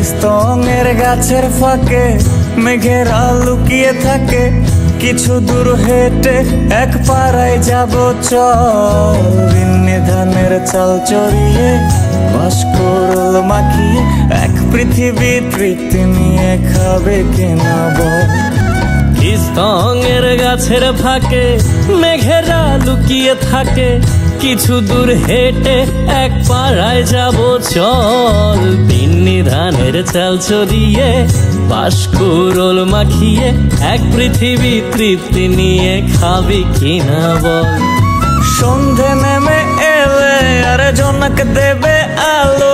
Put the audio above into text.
স্তঙের গাছের ফাঁকে মেঘেরা লুকিয়ে থাকে, কিছু দূর হেঁটে এক পাড়ায় যাব চল। বিন্নি ধানের চাল চড়িয়ে বাঁশকুড়ুল মাখিয়ে এক পৃথিবী তৃপ্তি নিয়ে খাবে কিনা বল। স্তঙের গাছের ফাঁকে মেঘেরা লুকিয়ে থাকে, কিছু দূর হেঁটে এক পাড়ায় যাব চল। বিন্নি ধানের চাল চড়িয়ে বাঁশকুড়ুল মাখিয়ে এক পৃথিবী তৃপ্তি নিয়ে খাবি কিনা বল। সন্ধে নেমে এলে আর জনক দেবে আলো,